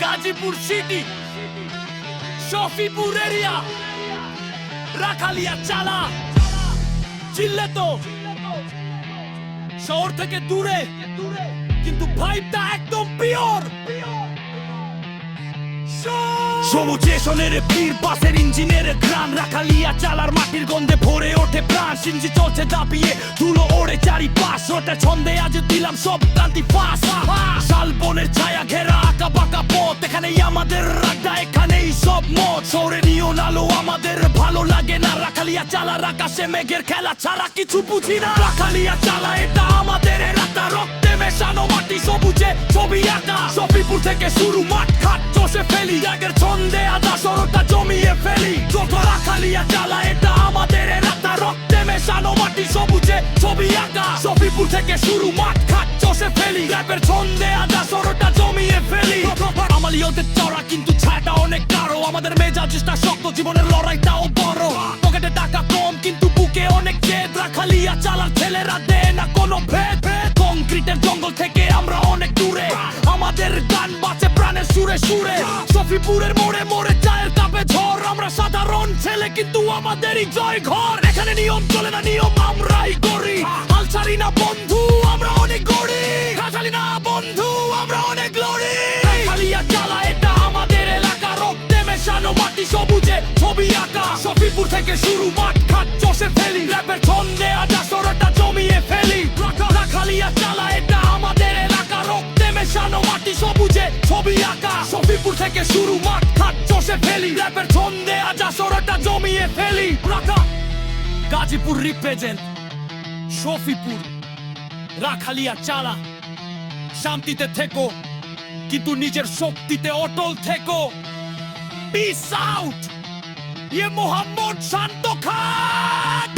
Gazipur city, Shafipur area, রাখালিয়া চালা, চিল্লে তো শহর থেকে দূরে, কিন্তু ভাইবটা একদম পিওর। সবুজ স্টেশনের ভিড়, বাসের ইঞ্জিনের ঘ্রাণ, রাখালিয়া চালার মাটির গন্ধে ভরে ওঠে প্রাণ। সিঞ্জি চলছে দাপিয়ে, ধুলো ওড়ে চারিপাশ, ওটা ছন্দে আজ দিলাম সব ক্রান্তি ফাঁস। শালবনের ছায়া ঘেরা আঁকা বাঁকা পথ, এখানেই আমাদের আড্ডা, এখানেই সব মত। শহরে নিয়ন আলো আমাদের ভালো লাগে না, রাখালিয়া চালার আকাশে মেঘের খেলা ছাড়া কিছু বুঝি না। রাখালিয়া চালা এটা আমাদের এলাকা, রক্তে মেশানো মাটি, সবুজে ছবি আঁকা। শফিপুর থেকে শুরু, মাঠ ঘাট চষে ফেলি, আগের ছন্দে আদা সরটা জমিয়ে ফেলি। যত রাখালিয়া চালা এটা আমাদের এলাকা, রক্তে মেশানো মাটি, সবুজে ছবি আঁকা। শফিপুর থেকে শুরু, মাঠ ঘাট চষে ফেলি, র্যাপের ছন্দে আদা সরটা জমিয়ে ফেলি। আমালিয়তের চড়া কিন্তু ছায়াটা অনেক গাঢ়, আমাদের মেজাজটা শক্ত, জীবনের লড়াইটাও বড়। পকেটে টাকা কম কিন্তু বুকে অনেক জেদ, রাখালিয়া চালার ছেলেরা দেয় না কোনো ভেদ। কংক্রিটের জঙ্গল থেকে আমরা অনেক দূরে, আমাদের গান বাঁচে প্রাণের সুরে সুরে। শফিপুরের মোড়ে মোড়ে চায়ের কাপে ঝড়, আমরা সাধারণ ছেলে কিন্তু আমাদেরই জয় ঘর। এখানে নিয়ম চলে না, নিয়ম আমরাই করি, হাল ছাড়ি না বন্ধু, আমরা অনেক গড়ি, ছাড়ি না বন্ধু, আমরা অনেক লড়ি। রাখালিয়া চালা এটা আমাদের এলাকা, রক্তে মেশানো মাটি, সবুজে ছবি আঁকা। শফিপুর থেকে শুরু, মাঠ ঘাট চষে ফেলি, র্যাপের ছন্দে আদা সরটা জমিয়ে ফেলি। রাখালিয়া চালা এটা আমাদের এলাকা, রক্তে মেশানো মাটি, সবুজে ছবি আঁকা। শফিপুর থেকে শুরু, মাঠ ঘাট চষে ফেলি, র্যাপের ছন্দে আদা সরটা জমিয়ে ফেলি। গাজীপুর রিপ্রেজেন্ট, শফিপুর, রাখালিয়া চালা। শান্তিতে থেকো কিন্তু নিজের শক্তিতে অটল থেকো। পিস আউট, ইয়ে মোহাম্মদ শান্ত খান।